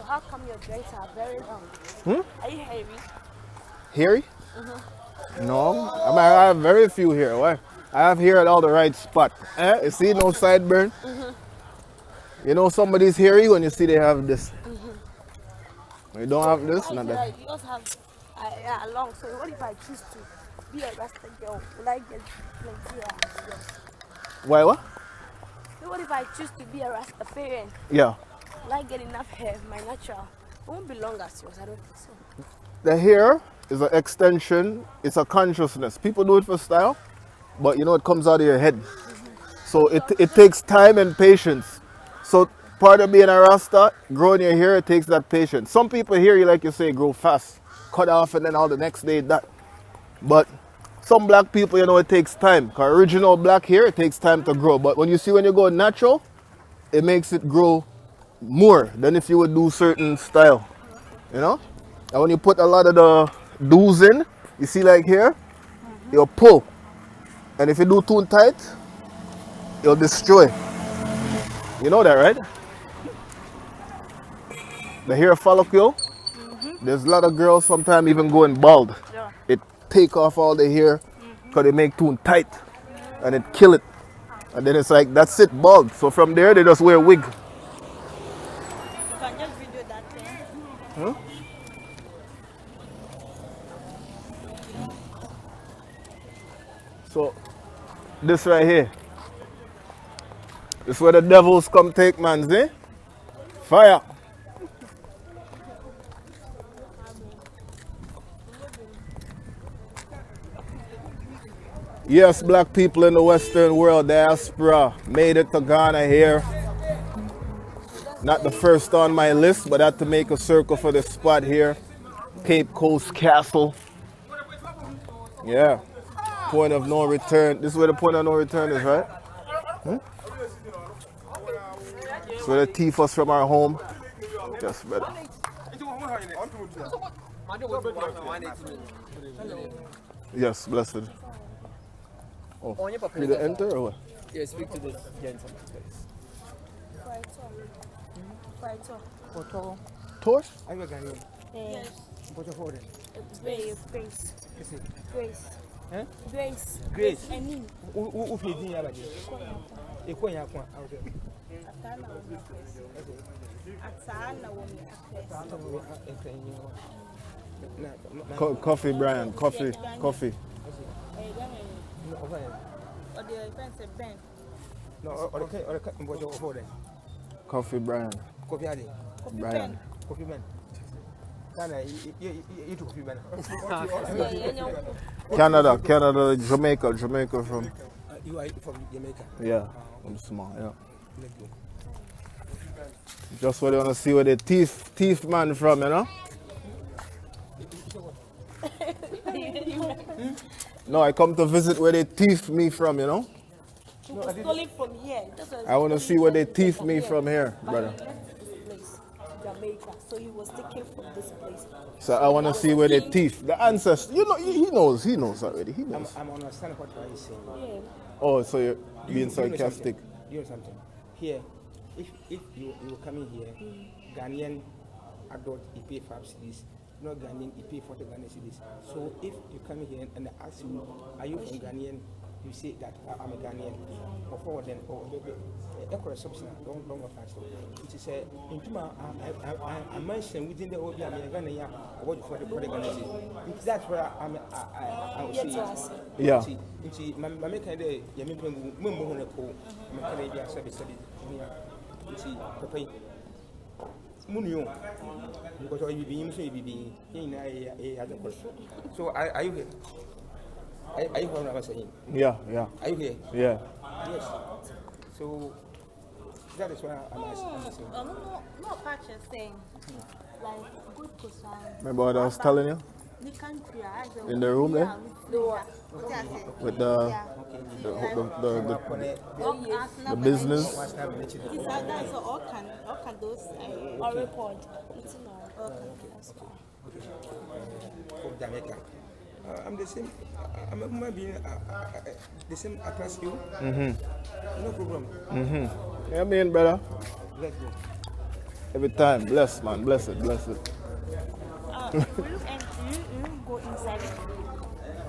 how come your dreads are very long? Are you hairy? Hairy? No, I have very few hair. Why? I have hair at all the right spot. You see, no sideburn. You know somebody's hairy when you see they have this. When you don't have this, not that. You also have long. So what if I choose to be a Rasta girl? Will I get plenty hair? Why what? So what if I choose to be a Rastafarian? Yeah. Will I get enough hair, my natural? It won't be long as yours, I don't think so. The hair is an extension, it's a consciousness. People do it for style, but you know it comes out of your head. So it takes time and patience. So part of being a Rasta, growing your hair, it takes that patience. Some people hear you, like you say, grow fast, cut off and then all the next day that. But some black people, you know, it takes time. Because original black hair, it takes time to grow. But when you go natural, it makes it grow more than if you would do certain style, you know. And when you put a lot of the do's in, you see like here, you'll pull, and if you do too tight, you'll destroy. You know that, right? The hair follicle, there's a lot of girls sometimes even going bald. Yeah. It take off all the hair because they make too tight and it kill it, and then it's like that's it, bald. So from there they just wear wig. You can just video that thing. So, this right here, this is where the devils come take man's, eh? Fire. Yes, black people in the Western world, diaspora, made it to Ghana here. Not the first on my list, but I had to make a circle for the spot here. Cape Coast Castle. Yeah. Point of no return. This is where the point of no return is, right? It's where they thief us from our home. Just better. Yes, blessed. Oh, did it enter or what? Yeah, speak to this gentleman, please. Tour? Are you a Ghanaian? Yes. What's your order? Grace. Is it? Grace. Huh? Grace. Grace. I mean. Who feeds you? A coin, a coin. Coffee, Bryan. Coffee. No, or what's your order? Coffee, Bryan. Coffee, Adi. Bryan. Coffee man. You took coffee man. Canada, Jamaica from. You are from Jamaica? Yeah, I'm small, yeah. Just what they want to see where the thief man from, you know? No, I come to visit where they thief me from, you know? No, stole it from here. I want to see where they thief me from here, brother. Jamaica, so he was taken from this place. So I want to see where they thief. The ancestors, you know, he knows already. He knows. I'm understanding what you're saying. Yeah. Oh, so you're being sarcastic. You know something? Here, if you come in here, Ghanaian adult, you pay 5 cedis. Not Ghanaian, you pay 40 Ghanaian cedis. So if you come in here and I ask you, are you from Ghanaian? You say that I'm a Ghanaian. Or forward then, or a substance, don't faster. It is a intuma. I mentioned within the OB, I'm a Ghanaian, what for the Ghanaian. That's where I will say. Yeah. My maker, Yamin, Mumbo, my Canadian service, Papa. Munio, because all you be in a other person. So are you here? Are you from saying? Yeah. Are you here? Yeah. Yes. So that is why I'm asking. No patches saying, like, good to sign. Remember what I was telling you? The country, In the room there? With the business. So all can those or record. Jamaica. I'm the same. I'm a human being. The same across you. No problem. Yeah, man, brother. Let's go. Every time. Bless, man. Bless it. Bless it. You look and you go inside.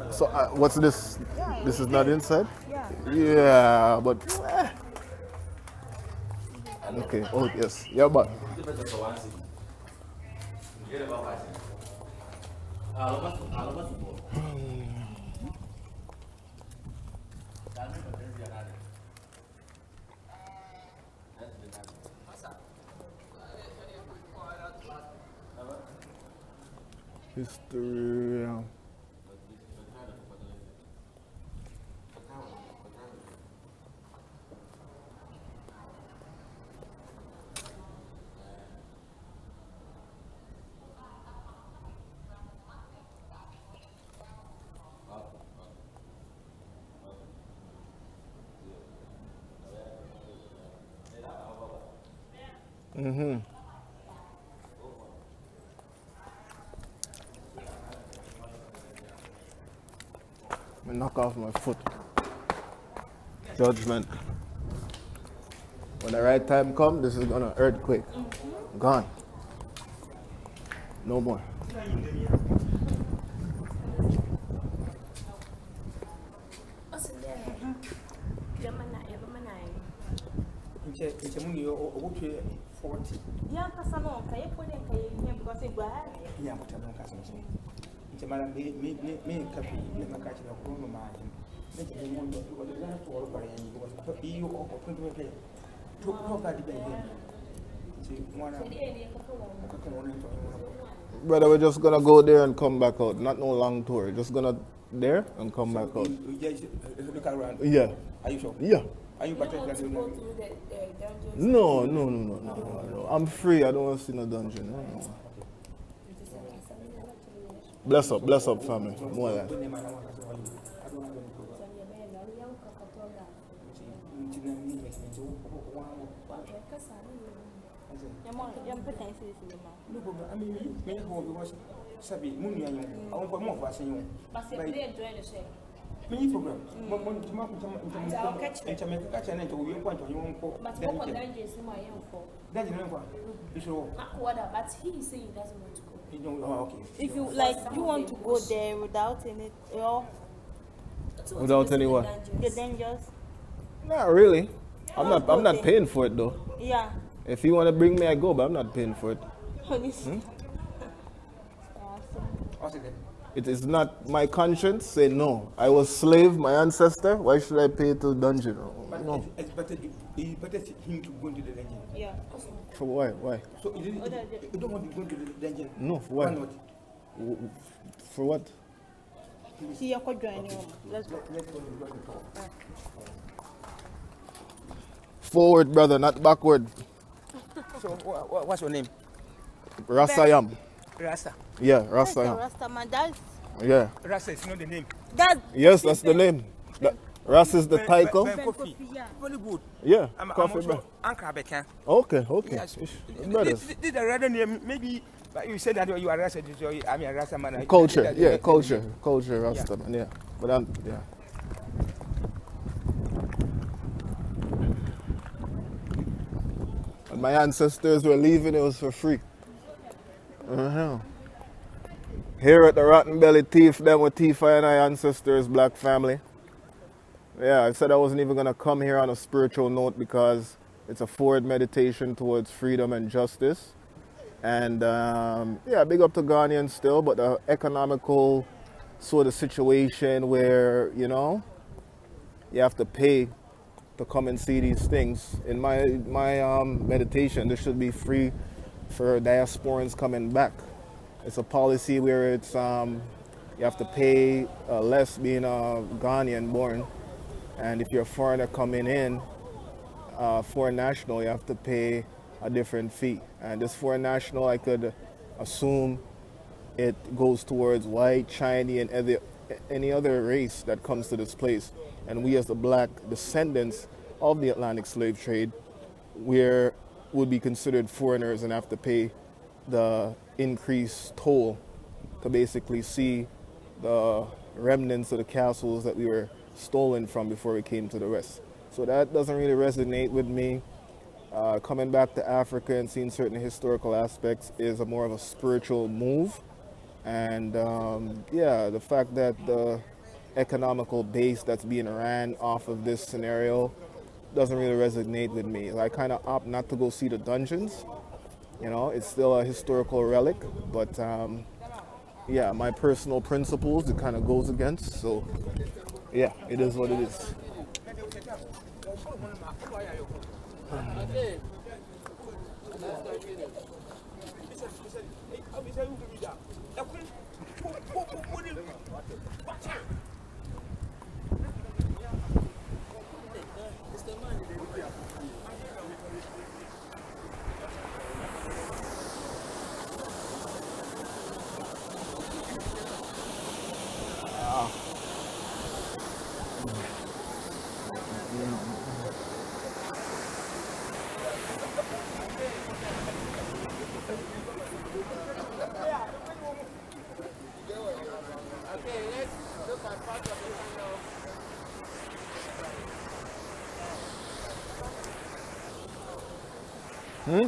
So, what's this? Yeah, This is not inside? Yeah. Yeah, but. Okay. Oh, yes. Yeah, but. History. I knock off my foot. Judgment. When the right time comes, this is gonna earthquake. Gone. No more. It's a money or 40. Yeah, because I know. Can you put in because it's bad? Yeah, but I don't catch him. It's a man, me, copy, never catch a chrono margin. Make it one to all Bryan because you or 20 play. Two nobody by him. Brother, we're just gonna go there and come back out. Not no long tour. Just gonna there and come back out. Just look around. Yeah. Are you sure? Yeah. Are you better than No. I'm free. I don't want to see no dungeon. No. Bless up, family. More life. I mean, me who was Sabi, Moon, I won't more for you. Many program. I'll catch it. And make a catch and you want on your own court. But what dangerous in my own fault? That's the number. But he is saying he doesn't want to go. Okay. If you like, you want to go there without any, Without any what? The dangers. Not really. I'm not paying for it though. Yeah. If you want to bring me, I go, but I'm not paying for it. It is not my conscience say no. I was slave, my ancestor. Why should I pay to dungeon? No. It's better him to go into the dungeon. Yeah. For why? Why? So you don't want to go into the dungeon? No. For why? Why not? For what? See, you're joining. Let's go. Forward, brother, not backward. So what's your name? Ras I Am. Rasta. Yeah, Ras I Am. Rasta man, that's Yeah. Rasta is not the name. Yes, that's the name. Ras is the title. Coffee. Very good. Yeah. I'm Coffee, also bro. Anchor Becker. Okay. Yes. Brothers. This is the rather name. Maybe but you said that you are Rasta. I mean, Rasta man. Culture. Yeah, culture. Culture, Rasta man. Yeah. But yeah. When my ancestors were leaving, it was for free. Here at the Rotten Belly Thief, them with Tifa and I ancestors, black family. Yeah, I said I wasn't even going to come here on a spiritual note because it's a forward meditation towards freedom and justice. And yeah, big up to Ghanaians still, but the economical sort of situation where, you have to pay to come and see these things. In my meditation, this should be free for diasporans coming back. It's a policy where it's you have to pay less being a Ghanaian born, and if you're a foreigner coming in, foreign national, you have to pay a different fee. And this foreign national, I could assume it goes towards white, Chinese, and any other race that comes to this place. And we as the black descendants of the Atlantic slave trade, would be considered foreigners and have to pay the increased toll to basically see the remnants of the castles that we were stolen from before we came to the West. So that doesn't really resonate with me. Coming back to Africa and seeing certain historical aspects is a more of a spiritual move. And yeah, the fact that the economical base that's being ran off of this scenario doesn't really resonate with me. I kind of opt not to go see the dungeons. You know, it's still a historical relic, but yeah, my personal principles it kind of goes against. So yeah, it is what it is.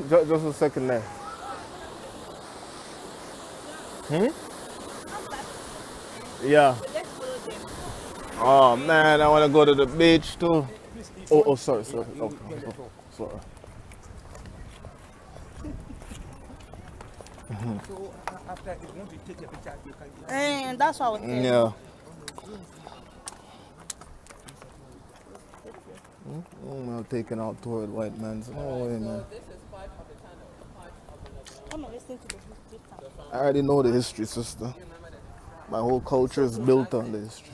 Just a second there. Yeah. Oh man, I want to go to the beach too. Oh, sorry. Okay, sorry. So after if you want to take a picture, you can. And that's what I was saying. Yeah. I'm taking out toward white man's. No way, man. I'm not listening to the history. I already know the history, sister. My whole culture is built on the history.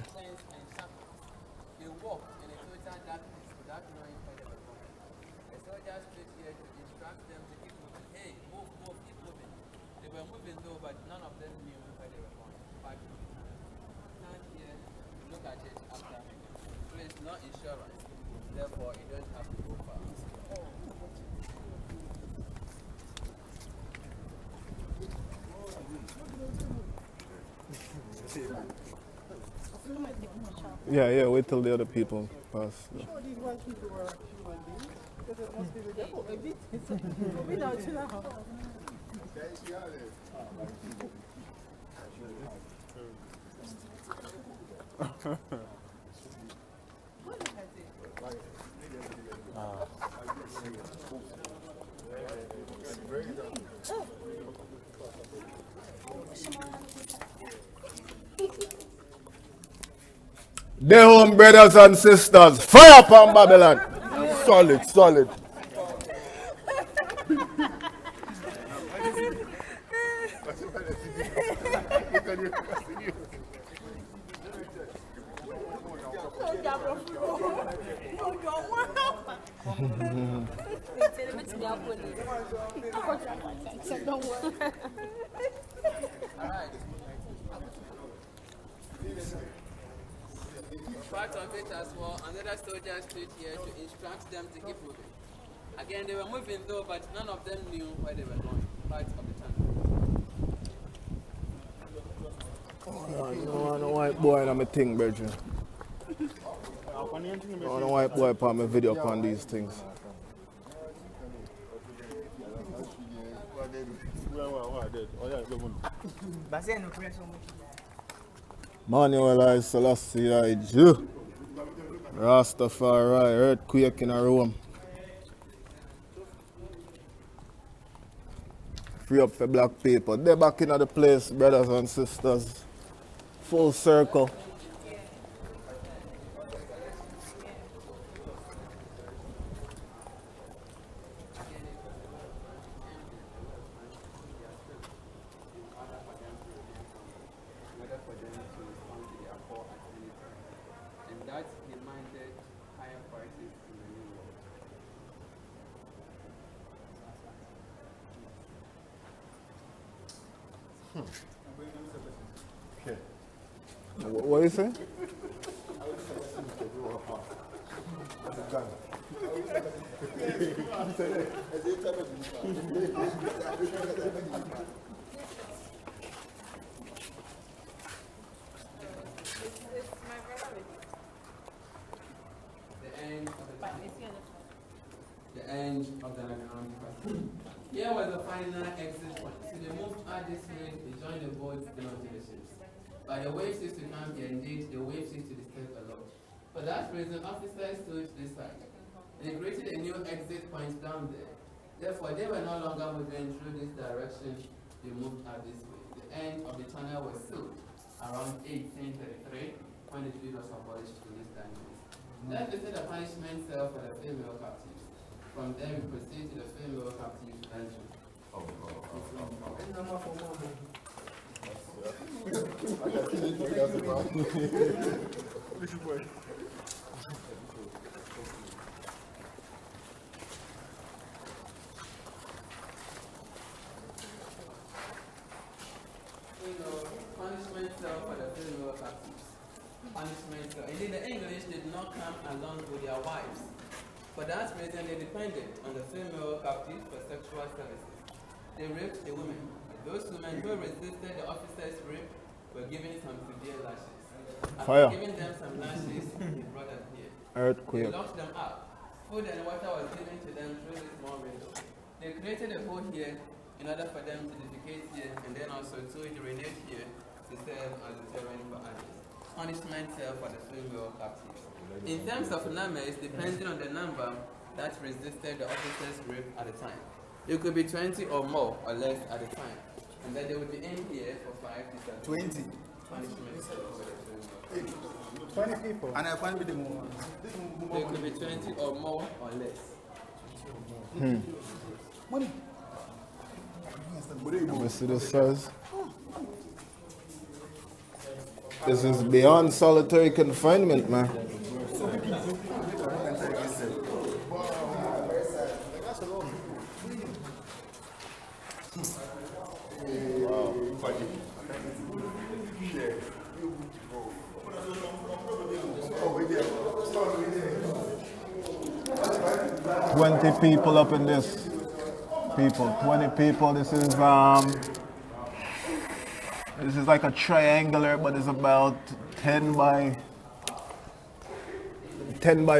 Yeah, wait till the other people pass. Their home brothers and sisters, fire upon Babylon. Solid. Part of it as well, another soldier stood here to instruct them to keep moving. Again, they were moving though, but none of them knew where they were going. Part of the time. No white boy on my thing, Bridget. No white boy upon my video upon these things. Manuel I Selassie I Jew. Rastafari, earthquake in a Rome. Free up for black people. They're back in the place, brothers and sisters. Full circle. What do you say? end of the underground path. Here was the final exit point. So they moved out this way, they joined the boats, they went to the ships. But the waves used to come here, indeed, the waves used to disturb a lot. For that reason, officers stood this side. They created a new exit point down there. Therefore, they were no longer moving through this direction, they moved out this way. The end of the tunnel was sealed around 1833 when the field was abolished to this diamond. Then they set a punishment cell for the female captives. From there, we proceed to the female captive dungeon. Punishment cell for the female captives. Punishment cell. Indeed, the English did not come along with their wives. For that reason, they depended on the female captives for sexual services. They raped the women. Those women who resisted the officers' rape were given some severe lashes. After giving them some lashes, they brought them here. Earthquake. They locked them up. Food and water was given to them through this small window. They created a hole here in order for them to defecate here, and then also to urinate here to serve as a deterrent for others. Punishment cell for the female captives. In terms of numbers, depending on the number that resisted the officer's rape at the time. It could be 20 or more or less at the time. And then they would be in here for 5 to 7 20. punishment cell for the female. 20 people. And I find with the more. There could be 20 or more or less. Money. Let me see this says. This is beyond solitary confinement, man. 20 people up in this. 20 people. This is like a triangular, but it's about 10 by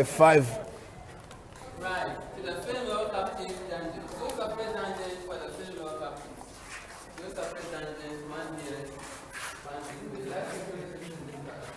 5. Right, to the female captives dungeon. Two separate dungeons for the female captives. Two separate dungeons, one here, one here. Let's go to this side.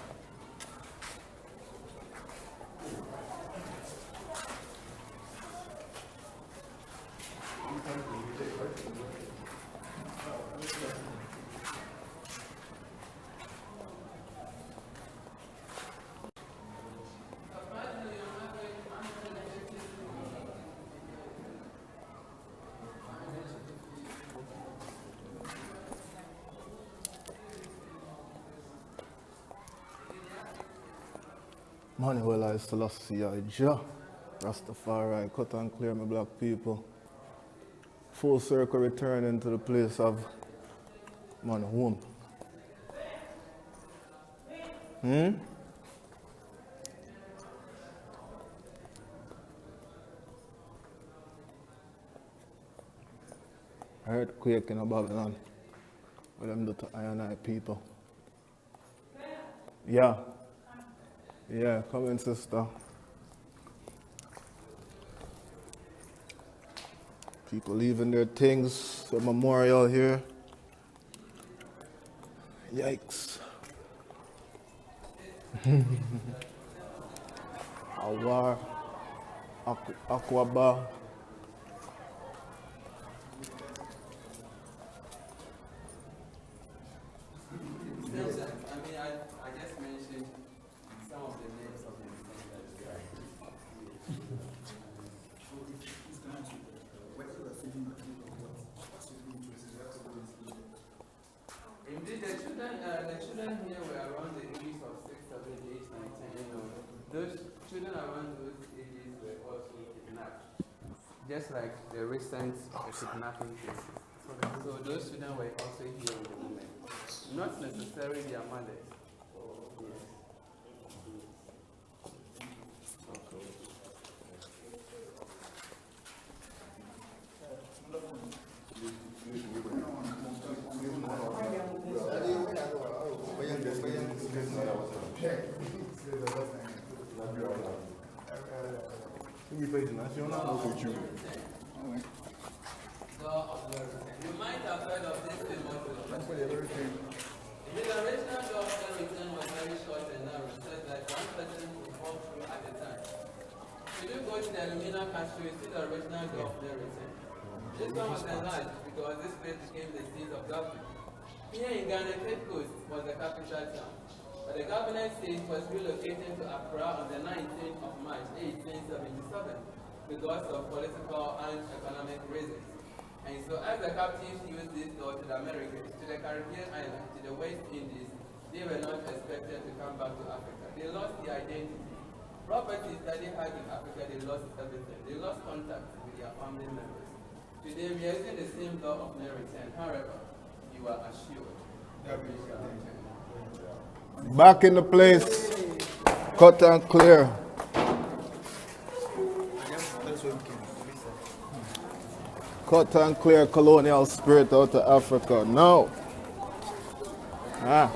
Manuel I Selassie I Jah, Rastafari, cut and clear my black people. Full circle returning to the place of man home. Earthquake in Babylon. What them do to I and I people. Yeah. Yeah, come in, sister. People leaving their things. The memorial here. Yikes. Awar. Aquaba. I just mentioned some of the names of the Indeed, the children here were around the ages of 6, 7, 8, 9, 10. Those children around those ages were also kidnapped, just like the recent kidnapping cases. So those children were also here with the women, not necessarily their mothers. Yes. You might have heard of this famous the original law of the return was very short and narrow, such that one person could walk through at a time. If you go to the Alumina country, you see the original law of the return. This one was enlarged because this place became the seat of government. Here in Ghana, Cape Coast was the capital town, but the government seat was relocated to Accra on the 19th of March, 1877, because of political and economic reasons. And so as the captives used this door to the Americas, to the Caribbean islands, to the West Indies, they were not expected to come back to Africa. They lost their identity. Properties that they had in Africa, they lost everything. They lost contact with their family members. Today we are using the same law of no return. However, you are assured that we shall return. Back in the place. Cut and clear. Cut and clear colonial spirit out of Africa. No. Ah.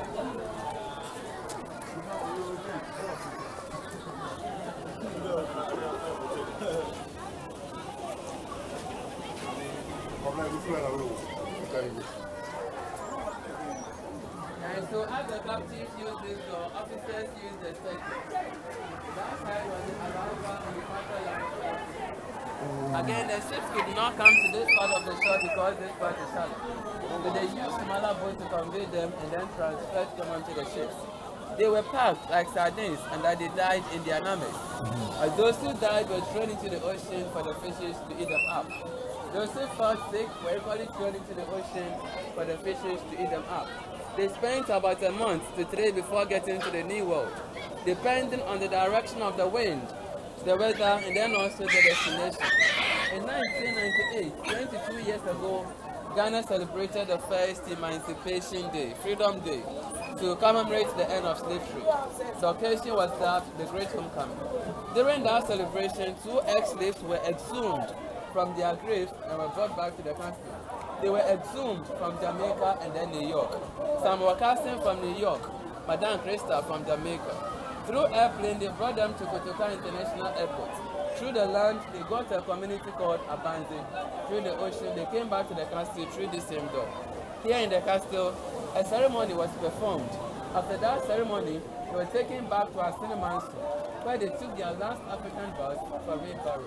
And so as the captives used this door, officers used the spectrum. That side was the arrival and departure line. Again, the ships could not come to this part of the shore because this part is shallow. So they used smaller boats to convey them and then transferred them onto the ships. They were packed like sardines and that they died in their numbers. As those who died were thrown into the ocean for the fishes to eat them up. Those who fell sick were equally thrown into the ocean for the fishes to eat them up. They spent about a month to trade before getting to the New World, depending on the direction of the wind, the weather, and then also the destination. In 1998, 22 years ago, Ghana celebrated the first Emancipation Day, Freedom Day, to commemorate the end of slavery. The occasion was dubbed the Great Homecoming. During that celebration, 2 ex-slaves were exhumed from their graves and were brought back to the country. They were exhumed from Jamaica and then New York. Some were casting from New York, Madame Krista from Jamaica. Through airplane, they brought them to Kotoka International Airport. Through the land, they got to a community called Abanze. Through the ocean, they came back to the castle through the same door. Here in the castle, a ceremony was performed. After that ceremony, they were taken back to Ase Return, where they took their last African bath for burial.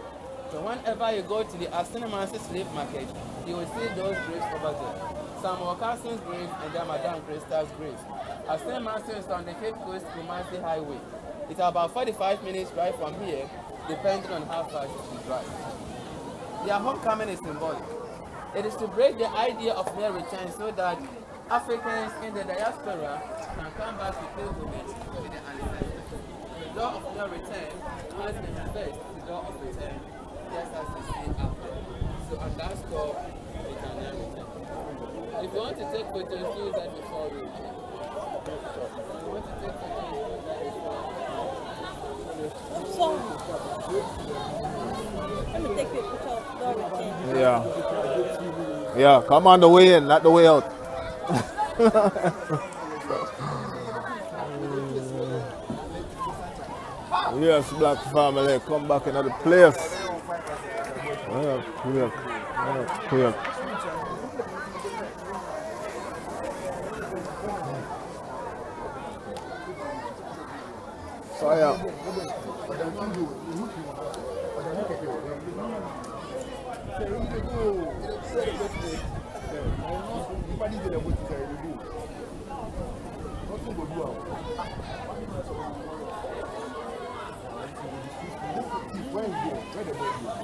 So whenever you go to the Ase Return slave market, you will see those graves over there. Samuel Carson's grave and then Madame Krista's grave. Ase Return is on the Cape Coast Kumasi Highway. It's about 45 minutes drive from here, depending on how fast you drive. Their homecoming is symbolic. It is to break the idea of no return so that Africans in the diaspora can come back to pilgrimage to the ancestors. The door of no return has been reversed to the door of return, just as you see up there. So on that score, we can now return. If you want to take photos, do that before we return. If you want to take photos, do that before we return. So, let me take you a picture of door return. Yeah. Yeah, come on the way in, not the way out. Yes, black family, come back into the place. Yeah, quick. Yeah, quick. Fire.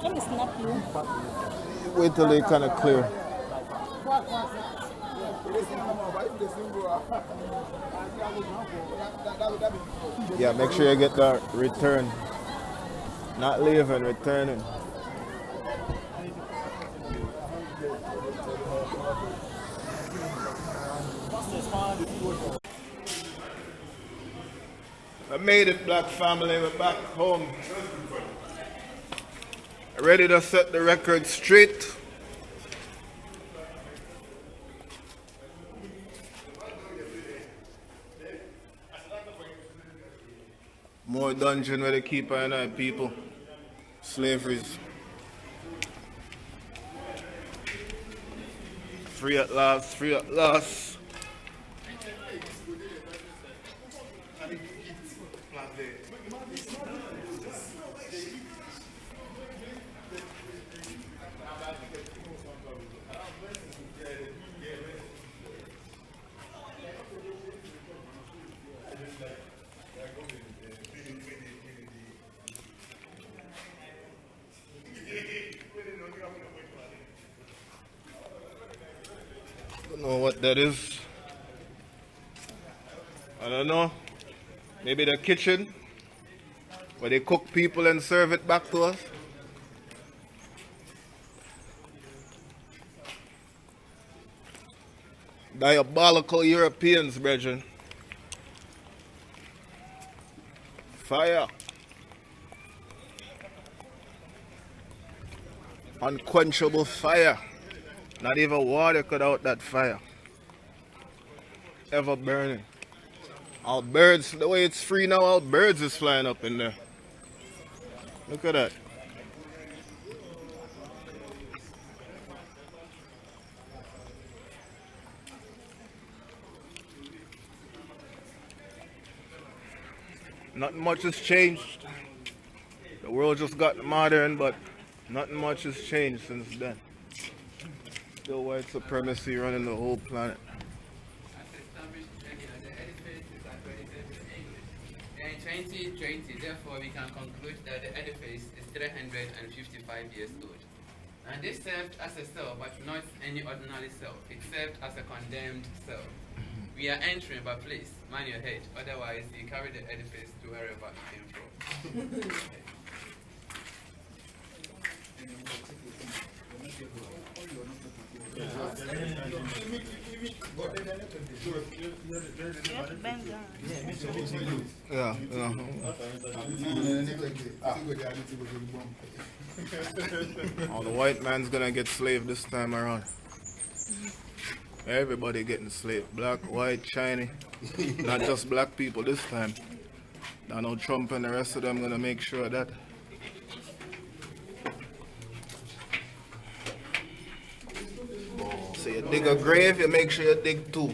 Let me snap you. Wait till they kind of clear. Yeah, make sure you get that return. Not leaving, returning. I made it, black family. We're back home. Ready to set the record straight. More dungeon where they keep an eye people. Slaveries. Free at last, free at last. Don't know what that is. I don't know. Maybe the kitchen where they cook people and serve it back to us. Diabolical Europeans, brethren. Fire. Unquenchable fire. Not even water could out that fire. Ever burning. All birds, the way it's free now, all birds is flying up in there. Look at that. Not much has changed. The world just got modern, but nothing much has changed since then. Still white supremacy running the whole planet. In 2020, therefore, we can conclude that the edifice is 355 years old. And this served as a cell, but not any ordinary cell. It served as a condemned cell. We are entering, but please, mind your head. Otherwise, you carry the edifice to wherever it came from. Yeah, yeah. Oh, the white man's gonna get slaved this time around. Everybody getting slaved. Black, white, Chinese. Not just black people this time. Donald Trump and the rest of them gonna make sure of that. So you dig a grave, you make sure you dig two.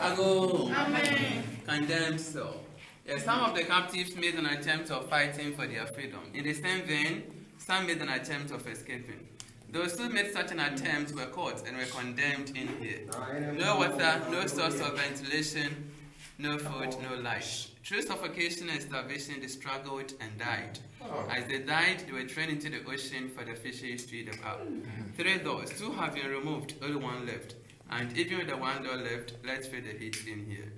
Ago. Amen. Condemned soul. Yes, some of the captives made an attempt of fighting for their freedom. In the same vein, some made an attempt of escaping. Those who made such an attempt were caught and were condemned in here. No water, no source of ventilation, no food, no light. Through suffocation and starvation, they struggled and died. As they died, they were thrown into the ocean for the fishes to eat them up. 3 doors, 2 have been removed, only 1 left. And even with the 1 door left, let's feel the heat in here.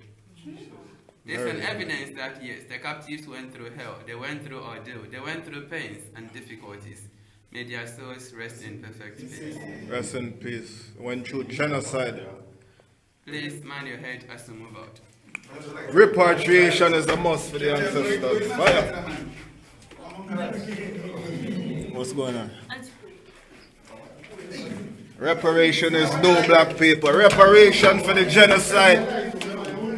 There's an evidence that yes, the captives went through hell, they went through ordeal, they went through pains and difficulties. May their souls rest in perfect peace. Rest in peace. Went through genocide. Please mind your head as we move out. Repatriation is a must for the ancestors. Fire. What's going on? Reparation is no black people. Reparation for the genocide.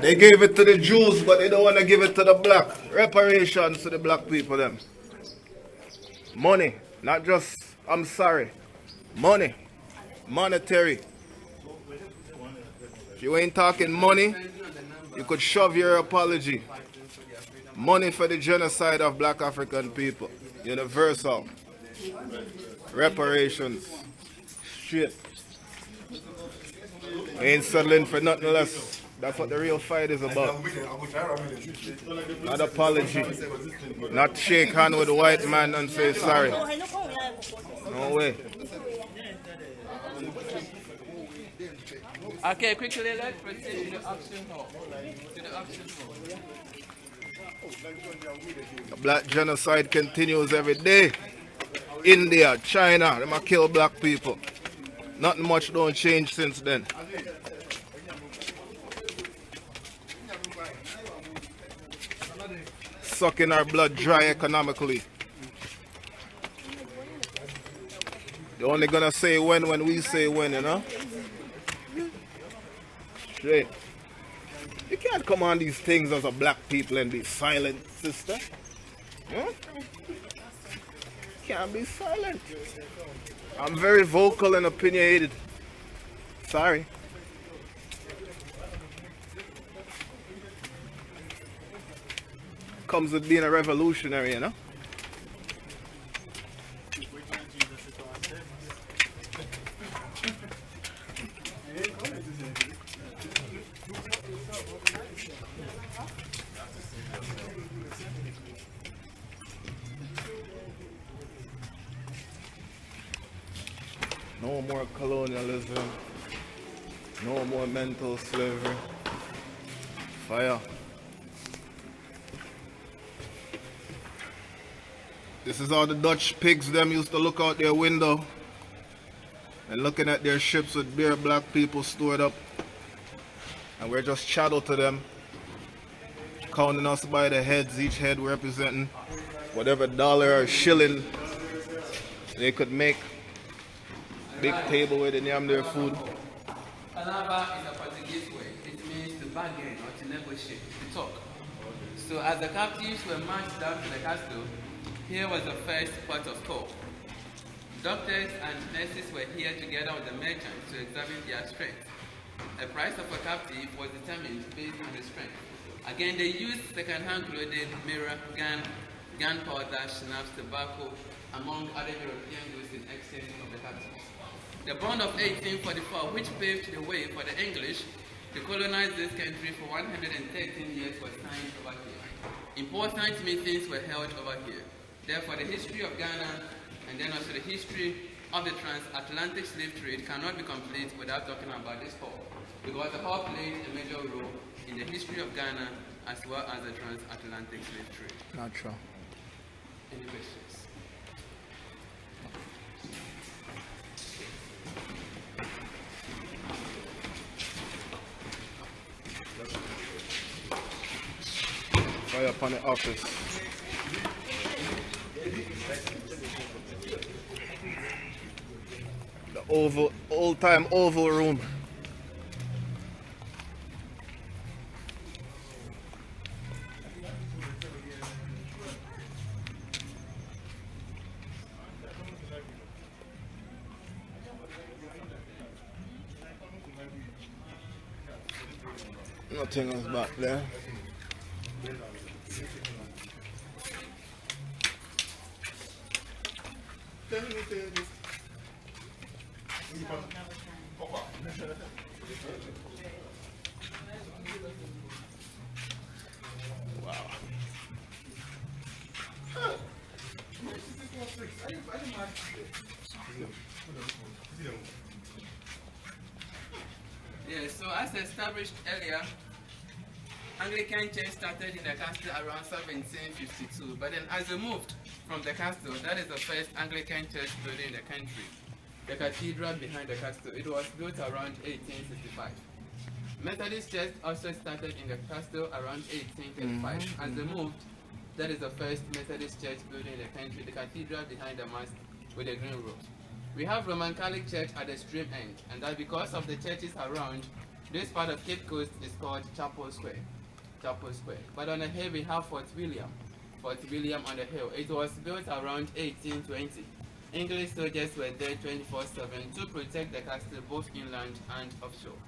They gave it to the Jews, but they don't want to give it to the black. Reparations to the black people, them. Money, not just, I'm sorry. Money, monetary. If you ain't talking money, you could shove your apology. Money for the genocide of black African people. Universal. Reparations. Shit. Ain't settling for nothing less. That's what the real fight is about. Not apology. Not shake hand with the white man and say sorry. No way. Okay, quickly, let's proceed to the auction hall. The black genocide continues every day. India, China, they might kill black people. Nothing much don't change since then. Sucking our blood dry economically. They're only gonna say when we say when, you know? Straight. You can't come on these things as a black people and be silent, sister. Huh? Can't be silent. I'm very vocal and opinionated. Sorry. Comes with being a revolutionary, you know? No more colonialism. No more mental slavery. Fire. This is how the Dutch pigs them used to look out their window and looking at their ships with bare black people stored up. And we're just chattel to them, counting us by the heads, each head representing whatever dollar or shilling they could make. Big table where they name their food. Palava is a Portuguese word. It means to bargain or to negotiate, to talk. So as the captives were marched down to the castle, here was the first port of call. Doctors and nurses were here together with the merchants to examine their strength. The price of a captive was determined based on his strength. Again, they used second-hand clothing, mirror, gunpowder, schnapps, tobacco, among other European goods in exchange of the captives. The Bond of 1844, which paved the way for the English to colonize this country for 113 years, was signed over here. Important meetings were held over here. Therefore, the history of Ghana and then also the history of the transatlantic slave trade cannot be complete without talking about this hall, because the hall played a major role in the history of Ghana as well as the transatlantic slave trade. Natural. Any questions? Fire upon the office. The oval, old-time oval room. Nothing else back there. Wow. Yeah, so as established earlier, Anglican Church started in the castle around 1752, but then as we moved from the castle, that is the first Anglican church building in the country. The cathedral behind the castle, it was built around 1865. Methodist Church also started in the castle around 1835. As they moved, that is the first Methodist church building in the country, the cathedral behind the mast with the green roof. We have Roman Catholic Church at the stream end, and that because of the churches around, this part of Cape Coast is called Chapel Square. Chapel Square. But on the hill we have Fort William. Fort William on the hill. It was built around 1820. English soldiers were there 24/7 to protect the castle both inland and offshore.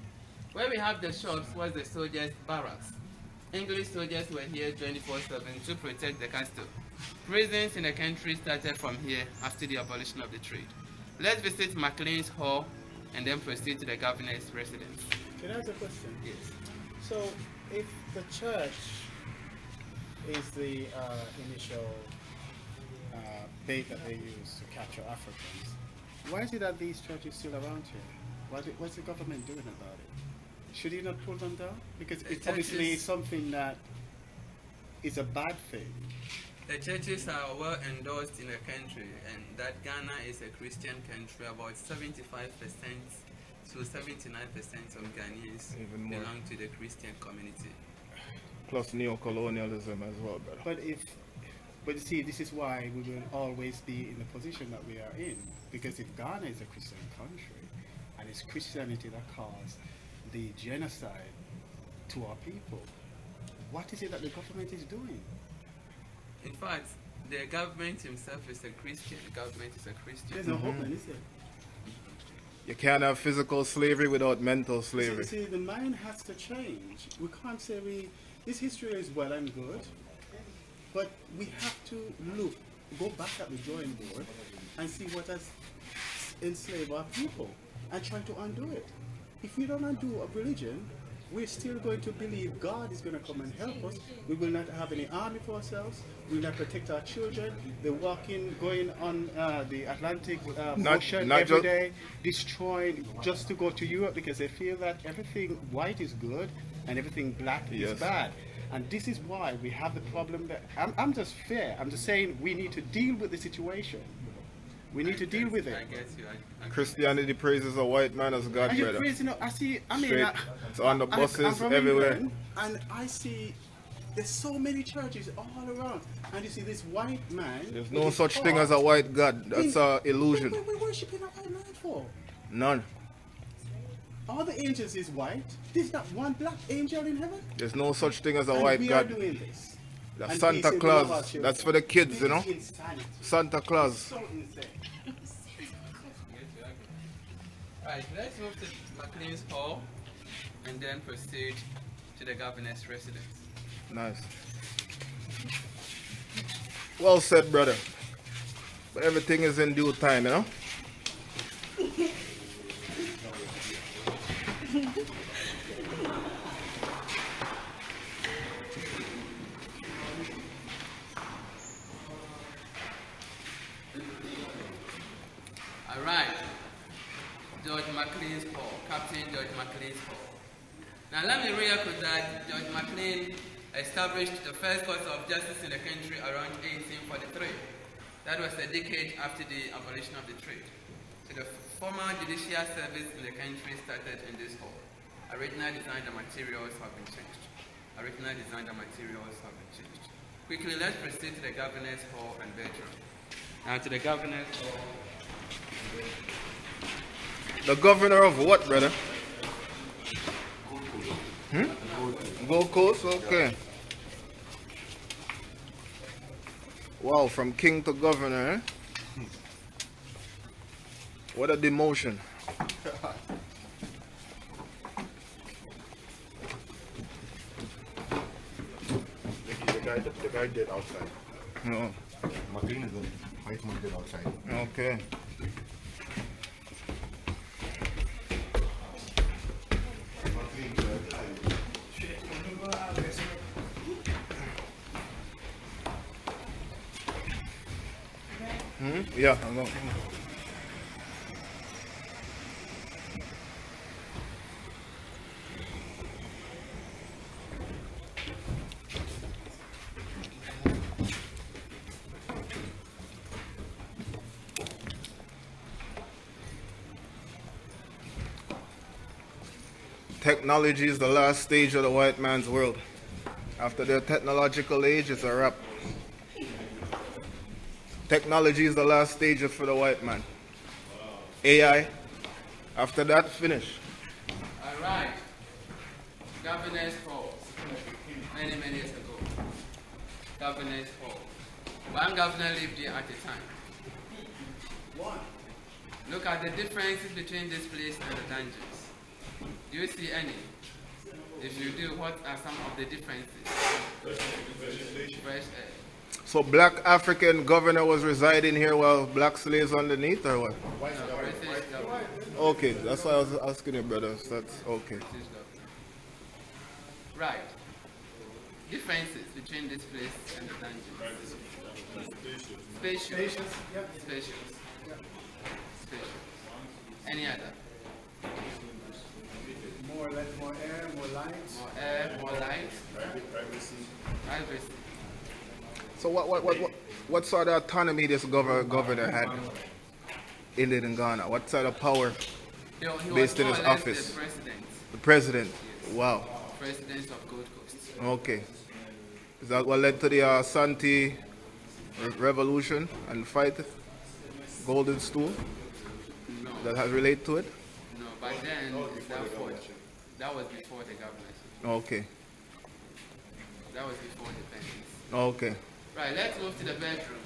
Where we have the shops was the soldiers' barracks. English soldiers were here 24/7 to protect the castle. Prisons in the country started from here after the abolition of the trade. Let's visit Maclean's Hall and then proceed to the governor's residence. Can I ask a question? Yes. So, if the church is the initial bait that they use to capture Africans, why is it that these churches still around here? What's the government doing about it? Should you not pull them down? Because it's obviously something that is a bad thing. The churches are well endorsed in the country, and that Ghana is a Christian country. About 75% to 79% of Ghanaians Even more. belong to the Christian community. Plus neo-colonialism as well, brother. But you see, this is why we will always be in the position that we are in. Because if Ghana is a Christian country, and it's Christianity that caused the genocide to our people, what is it that the government is doing? In fact, the government himself is a Christian. The government is a Christian. There's no hope, then, is there? You can't have physical slavery without mental See, slavery. the mind has to change. We can't say this history is well and good, but we have to go back at the drawing board and see what has enslaved our people and try to undo it. If we don't undo a religion, we're still going to believe God is going to come and help us. We will not have any army for ourselves. We will not protect our children. They're going on the Atlantic Ocean every day, destroying just to go to Europe because they feel that everything white is good and everything black is bad. And this is why we have the problem that I'm just fair. I'm just saying we need to deal with the situation. We need to deal with it. I guess you. Christianity praises a white man as God, And you're brother. crazy, Straight. It's on the buses everywhere. England, and I see there's so many churches all around, and you see this white man. There's no such thing as a white God. That's an illusion. What are we worshiping a white man for? None. All the angels is white. There's not one black angel in heaven. There's no such thing as a And white we God. are doing this. That's And Santa we say we love our Claus. children. That's for the kids, This you know. is insanity. Santa Claus. So insane. Right, let's move to McLean's Hall and then proceed to the governor's residence. Nice. Well said, brother. But everything is in due time, you know. All right. George McLean's Hall, Captain George McLean's Hall. Now let me record that George McLean established the first court of justice in the country around 1843. That was a decade after the abolition of the trade. So the former judicial service in the country started in this hall. Original design and materials have been changed. Quickly, let's proceed to the governor's hall and bedroom. Now to the governor's hall. The governor of what, brother? Gold Coast, okay. Wow, from king to governor, eh? What a demotion. The guy did outside. No. McLean is the white man did outside. Okay. Yeah, I know. Technology is the last stage of the white man's world. After their technological age, it's a wrap. Technology is the last stage for the white man. AI. After that, finish. All right. Governor's Hall. Many years ago. Governor's Hall. One governor lived here at a time. One. Look at the differences between this place and the dungeons. Do you see any? If you do, what are some of the differences? Fresh air. So black African governor was residing here while black slaves underneath, or what? British governor. Okay, that's why I was asking you, brother. So that's okay. British governor. Right. Differences between this place and the dungeons. Spacious. Spacious. Any other? More air, more light. More air, more light. Privacy. So what sort of autonomy this governor had in Ghana? What sort of power He based in was his more or less office? The president. The president. Yes. Wow. President of Gold Coast. Okay. Is that what led to the Asante revolution and fight? Golden Stool? that has relate to it? No, but then that fort, that was before the governorship. Okay. That was before independence. Okay. Right, let's move to the bedroom.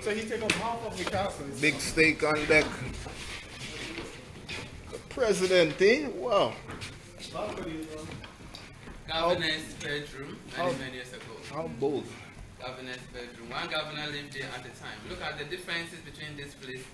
So he take up half of the castle. Big steak on deck. The president, eh? Wow. Governor's bedroom, many years ago. How bold. Governor's bedroom. One governor lived there at the time. Look at the differences between this place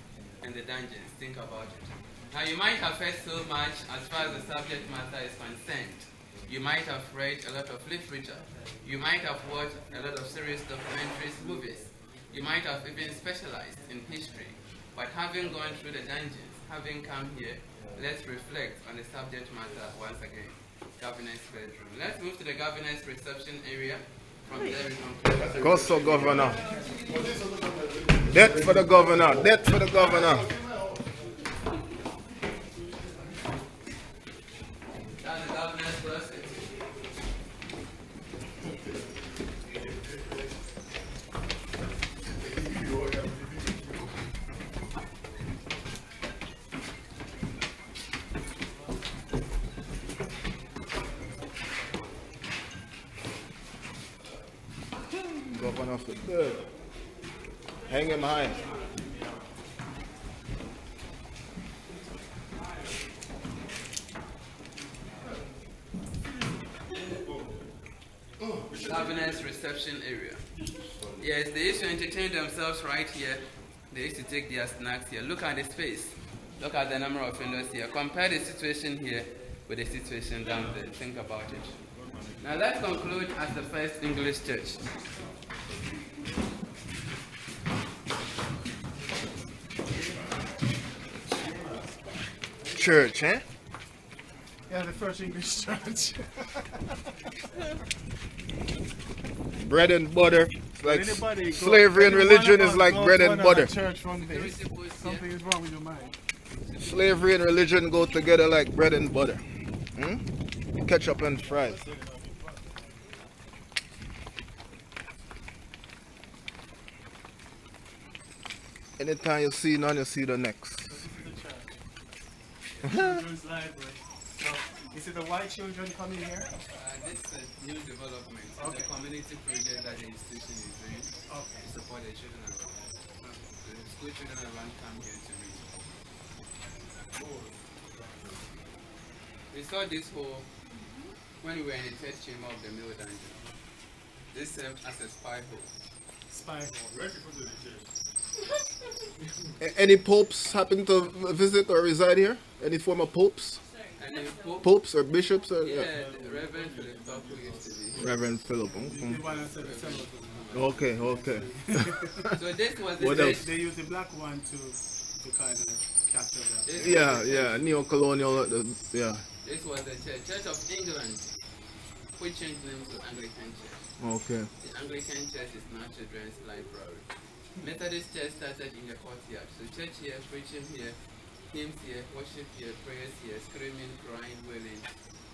and the dungeons. Think about it. Now you might have heard so much as far as the subject matter is concerned. You might have read a lot of literature. You might have watched a lot of serious documentaries, movies. You might have even specialized in history. But having gone through the dungeons, having come here, let's reflect on the subject matter once again. Governor's bedroom. Let's move to the governor's reception area. From there we conclude. Go so, governor. Death for the governor. Death for the governor. That's the governor's closet. Governor for good. Hang him high. Governor's reception area. Yes, they used to entertain themselves right here. They used to take their snacks here. Look at the space. Look at the number of windows here. Compare the situation here with the situation down there. Think about it. Now let's conclude as the first English church. Church, eh? Yeah, the first English church. Bread and butter. It's like Anybody slavery and religion is like bread and butter. Church from this. Something is wrong with your mind. Slavery and religion go together like bread and butter. Ketchup and fries. Anytime you see none, you see the next. Children's library. So, is it the white children coming here? This is a new development. Okay. The community project that the institution is doing to support the children around. The school children around come here to read. We saw this hole when we were in the third chamber of the middle dungeon. This served as a spy hole. Spy hole. Any popes happen to visit or reside here? Any former popes? And the Pope, Popes or bishops? Or, the Reverend Philip Baku used to be. Reverend Philip. The one that said the cello. Okay, okay. So this was the What church. else? They use the black one to kind of capture that. This Yeah, was the yeah, neo-colonial, yeah. Church. This was the church. Church of England, which changed name to Anglican Church. Okay. The Anglican Church is now Children's Library. Methodist Church started in the courtyard. So church here, preaching here, hymns here, worship here, prayers here, screaming, crying, wailing,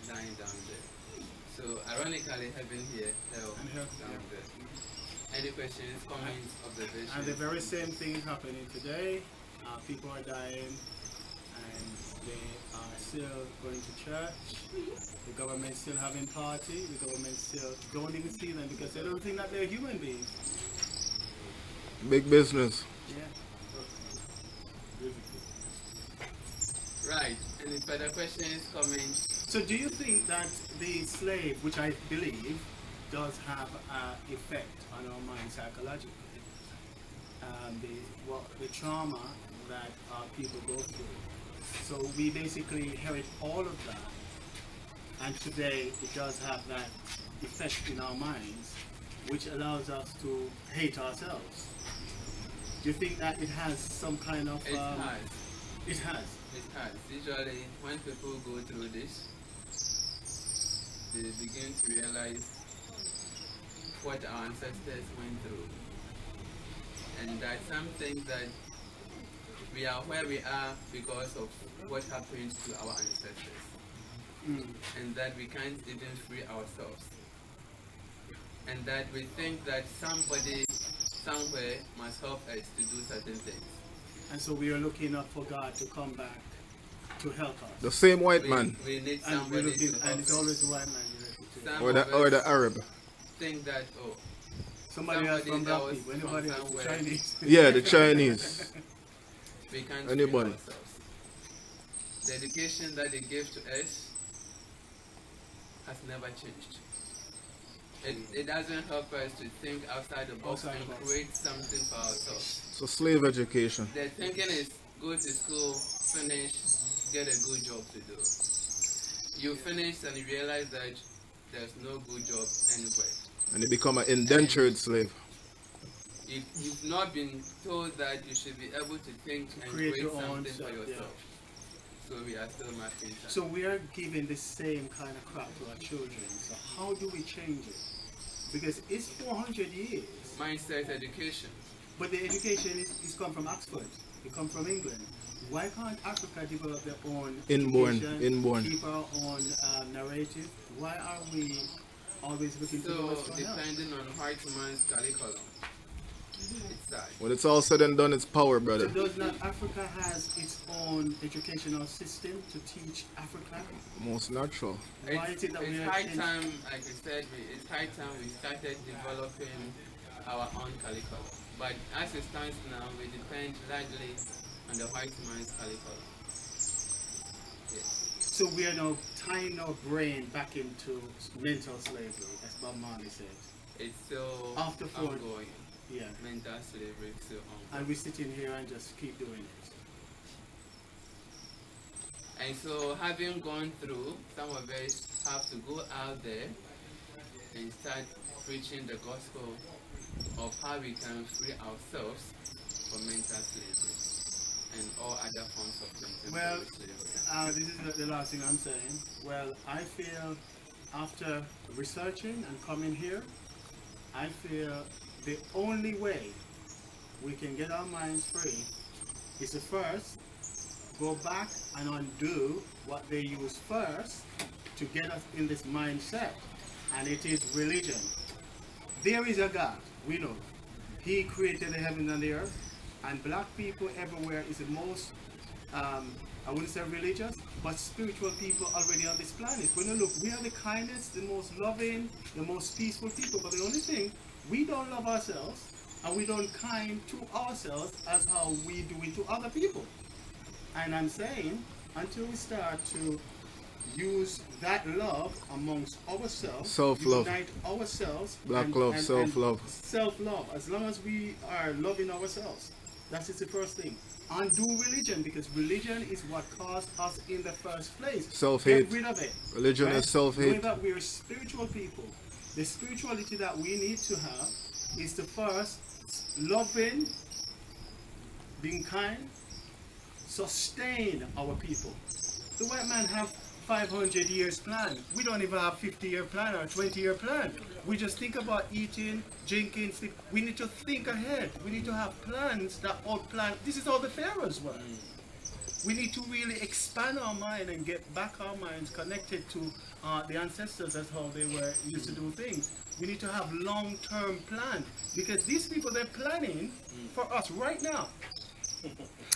dying down there. So ironically, heaven here, hell And hell, down there. Any questions, comments, observations? And the very same thing is happening today. People are dying and they are still going to church. The government's still having party. The government's still going in stealing because they don't think that they're human beings. Big business. Yeah. Right. Any further questions, comments? So do you think that the slave, which I believe does have an effect on our mind psychologically, the trauma that our people go through, so we basically inherit all of that, and today it does have that effect in our minds, which allows us to hate ourselves. Do you think that it has some kind of... It has. It has. It has. Usually, when people go through this, they begin to realize what our ancestors went through. And that something that we are where we are because of what happened to our ancestors. And that we can't even free ourselves. and that we think that somebody somewhere must help us to do certain things. And so we are looking up for God to come back to help us. The same white man We need And, we're somebody looking, to and help it's us. always the white man you're looking to. Some or of the us Arab. think that, oh, Somebody else from black else people, from anybody else, somewhere. Chinese. Yeah, the Chinese. we can't Anybody. feed ourselves. The education that they gave to us has never changed. It doesn't help us to think outside the box Outside and the box. create something for ourselves. So slave education. The thinking is go to school, finish, get a good job to do. You finish and you realize that there's no good job anywhere. And they become an indentured slave. You've not been told that you should be able to think and Create create your own something stuff, for yeah. yourself. So we are still marking time. So we are giving the same kind of crap to our children. So how do we change it? Because it's 400 years. Mindset education. But the education is come from Oxford. It come from England. Why can't Africa develop their own education, keep our own narrative? Why are we always looking to the So West for help? depending on white man's curriculum, it's sad. When it's all said and done, it's power, So brother. does not Africa has its own educational system to teach Africa? Most natural. Why is it that we It's are high in- time, like I said, it's high time we started developing our own curriculum. But as it stands now, we depend largely on the white man's curriculum. Yes. So we are now tying our brain back into mental slavery, as Bob Marley said. It's still After four- ongoing. Yeah. Mental slavery is still ongoing. And we sit in here and just keep doing it. And so having gone through, some of us have to go out there and start preaching the gospel of how we can free ourselves from mental slavery and all other forms of Well, contemporary slavery. this is the last thing I'm saying. Well, I feel after researching and coming here, I feel the only way we can get our minds free is to first go back and undo what they used first to get us in this mindset, and it is religion. There is a God, we know. He created the heavens and the earth, and black people everywhere is the most, I wouldn't say religious, but spiritual people already on this planet. When you look, we are the kindest, the most loving, the most peaceful people, but the only thing, we don't love ourselves, and we don't kind to ourselves as how we do it to other people. And I'm saying, until we start to use that love amongst ourselves, Self-love. unite ourselves, Black love, self-love. Self-love. As long as we are loving ourselves, that is the first thing. Undo religion, because religion is what caused us in the first place. Self-hate. Get rid of it. Religion is self-hate. Knowing that we're spiritual people. The spirituality that we need to have is to first loving, being kind, sustain our people. The white man have 500 years plan. We don't even have 50-year plan or 20-year plan. We just think about eating, drinking, sleep. We need to think ahead. We need to have plans that outplan. This is how the pharaohs were. We need to really expand our mind and get back our minds connected to the ancestors. That's how they were used to do things. We need to have long-term plan, because these people, they're planning for us right now.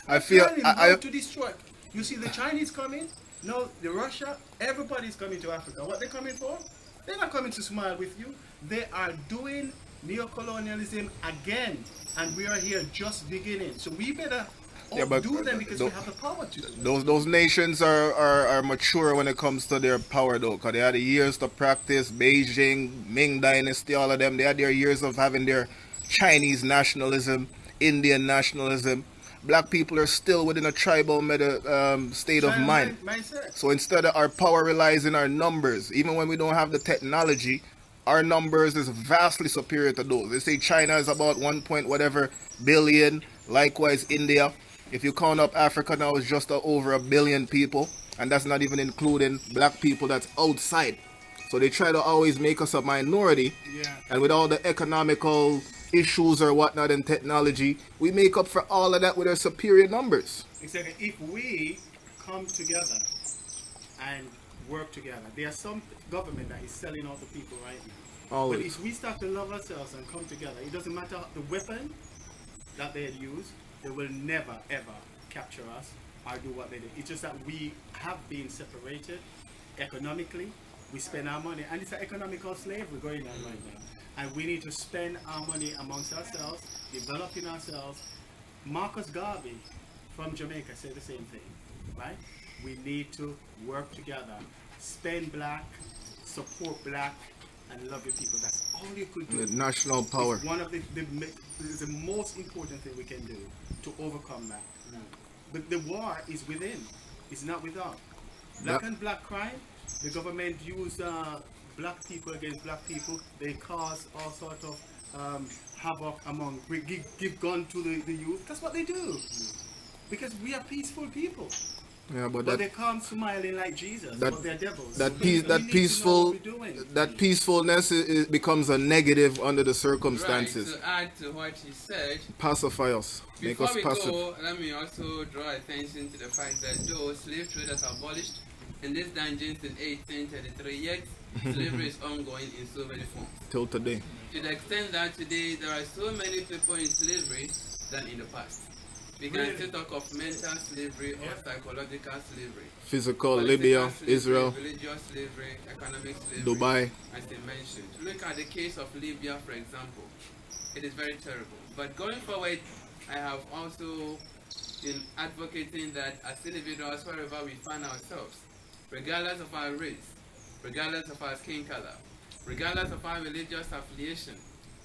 I feel Planning how to destroy. You see the Chinese coming, no, the Russia, everybody's coming to Africa. What they're coming for? They're not coming to smile with you. They are doing neocolonialism again, and we are here just beginning. So we better do them, because we have the power to. those nations are mature when it comes to their power, though, because they had the years to practice. Beijing, Ming Dynasty, all of them, they had their years of having their Chinese nationalism, Indian nationalism. Black people are still within a tribal state of mind. Mindset. So instead of our power relies in our numbers, even when we don't have the technology, our numbers is vastly superior to those. They say China is about 1 point whatever billion. Likewise, India. If you count up Africa now, it's just over 1 billion people, and that's not even including black people that's outside. So they try to always make us a minority, and with all the economical issues or whatnot and technology, we make up for all of that with our superior numbers. Exactly. If we come together and work together, there's some government that is selling out the people right now. But Always. if we start to love ourselves and come together, it doesn't matter the weapon that they had used, they will never ever capture us or do what they did. It's just that we have been separated economically. We spend our money, and it's an economical slavery going on right now. And we need to spend our money amongst ourselves, developing ourselves. Marcus Garvey from Jamaica said the same thing, right? We need to work together, spend black, support black, and love your people. That's all you could do. The national power. It's one of the most important thing we can do to overcome that. But the war is within. It's not without. Black and black crime. The government use black people against black people. They cause all sorts of havoc among. Give gun to the youth. That's what they do. Because we are peaceful people. Yeah, but But they come smiling like Jesus, but they're devils. that We need to know what we're doing. that peacefulness becomes a negative under the circumstances. Right, to add to what he said, Pacify us, make before us we passive. go, let me also draw attention to the fact that though slave trade was abolished in these dungeons in 1833, yet slavery is ongoing in so many forms. Till today. To the extent that today there are so many people in slavery than in the past. We can still talk of mental slavery or psychological slavery. Physical, Political Libya, slavery, Israel, religious slavery, economic slavery, Dubai. as they mentioned. Look at the case of Libya, for example. It is very terrible. But going forward, I have also been advocating that as individuals, wherever we find ourselves, regardless of our race, regardless of our skin color, regardless of our religious affiliation,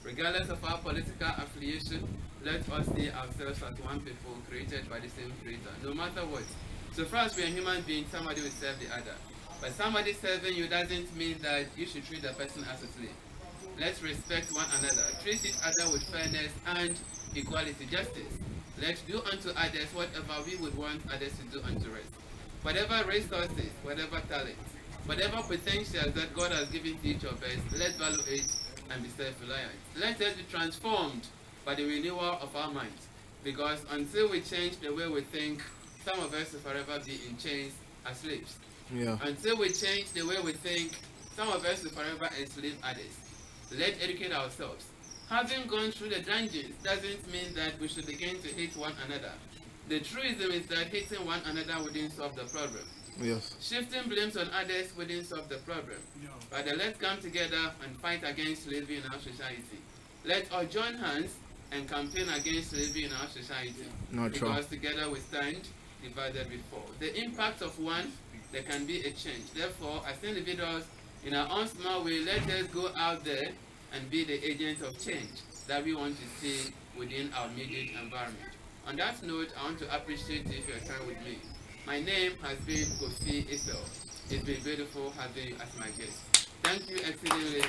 regardless of our political affiliation, let us see ourselves as one people created by the same creator, no matter what. So first, we are human beings, somebody will serve the other. But somebody serving you doesn't mean that you should treat the person as a slave. Let's respect one another, treat each other with fairness and equality, justice. Let's do unto others whatever we would want others to do unto us. Whatever resources, whatever talent, whatever potential that God has given to each of us, let's value it and be self-reliant. Let us be transformed by the renewal of our minds. Because until we change the way we think, some of us will forever be in chains as slaves. Yeah. Until we change the way we think, some of us will forever enslave others. Let's educate ourselves. Having gone through the dungeons doesn't mean that we should begin to hate one another. The truism is that hating one another wouldn't solve the problem. Yes. Shifting blames on others wouldn't solve the problem. Rather, let's come together and fight against slavery in our society. Let's all join hands and campaign against slavery in our society. Not true. Because together we stand, divided we fall. The impact of one, there can be a change. Therefore, as individuals, in our own small way, let us go out there and be the agents of change that we want to see within our immediate environment. On that note, I want to appreciate you for your time with me. My name has been Kofi Isel. It's been beautiful having you as my guest. Thank you exceedingly.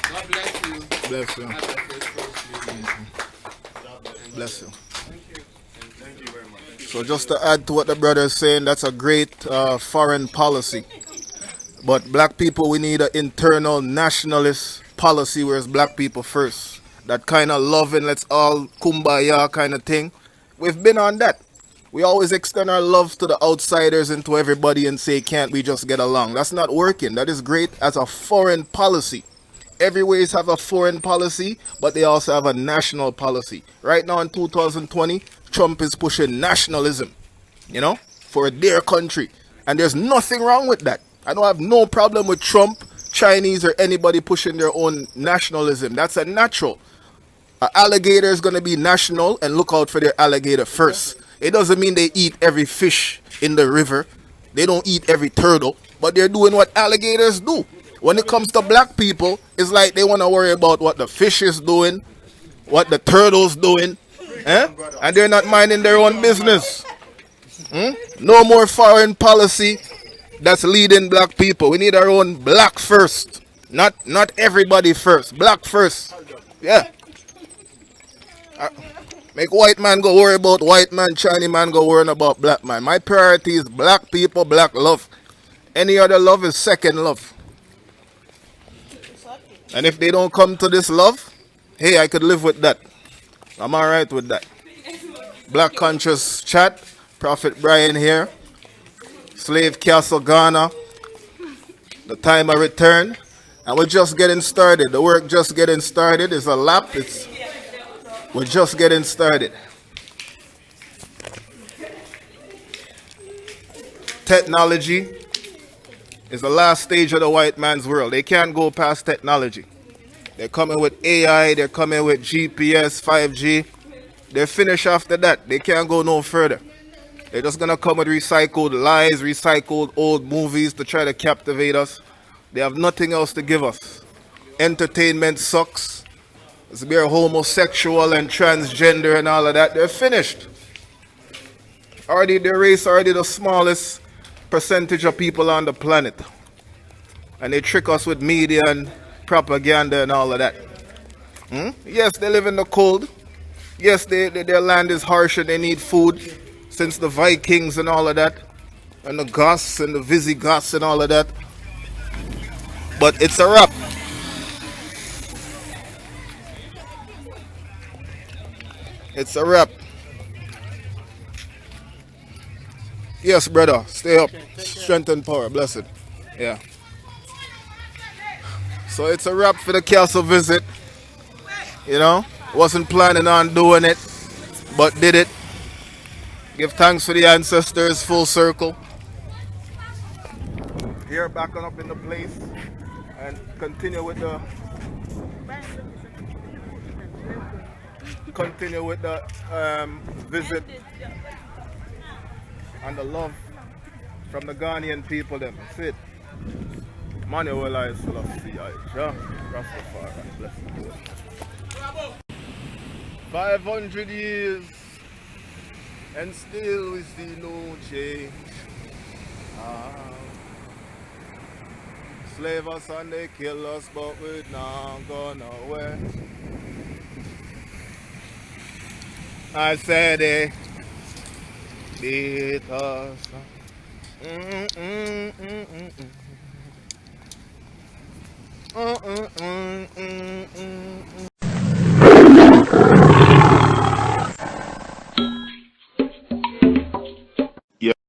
God bless you. Bless you. Have a faithful evening. Bless you. Thank you very much. So just to add to what the brother is saying, that's a great foreign policy. But black people, we need an internal nationalist policy, whereas black people first. That kind of loving, let's all kumbaya kind of thing. We've been on that. We always extend our love to the outsiders and to everybody and say, can't we just get along? That's not working. That is great as a foreign policy. Everywhere have a foreign policy, but they also have a national policy. Right now in 2020, Trump is pushing nationalism, for their country. And there's nothing wrong with that. I don't have no problem with Trump, Chinese, or anybody pushing their own nationalism. That's a natural. An alligator is going to be national and look out for their alligator first. It doesn't mean they eat every fish in the river. They don't eat every turtle, but they're doing what alligators do. When it comes to black people, it's like they want to worry about what the fish is doing, what the turtle's doing, and they're not minding their own business. No more foreign policy that's leading black people. We need our own black first. Not everybody first. Black first. Yeah. Make white man go worry about white man, Chinese man go worrying about black man. My priority is black people, black love. Any other love is second love. And if they don't come to this love, hey, I could live with that. I'm alright with that. Black Conscious Chat, Prophet Bryan here. Slave Castle Ghana. The time I return. And we're just getting started. The work just getting started. It's a lap. We're just getting started. Technology is the last stage of the white man's world. They can't go past technology. They're coming with AI, they're coming with GPS, 5G. They're finished after that. They can't go no further. They're just gonna come with recycled lies, recycled old movies to try to captivate us. They have nothing else to give us. Entertainment sucks. It's bare homosexual and transgender and all of that. They're finished. Already their race already the smallest percentage of people on the planet. And they trick us with media and propaganda and all of that. Yes, they live in the cold. Yes, their land is harsh and they need food since the Vikings and all of that. And the Goths and the Visigoths and all of that. But it's a wrap. It's a wrap. Yes, brother. Stay up. Strength and power. Blessed. Yeah. So it's a wrap for the castle visit. You know, wasn't planning on doing it, but did it. Give thanks for the ancestors, full circle. Here, back on up in the place, and continue with the visit and the love from the Ghanaian people. Them, that's it. Manuel I Selassie, Rastafari, bless you. 500 years and still we see no change. Slave us and they kill us, but we're not gone away. I said they beat us.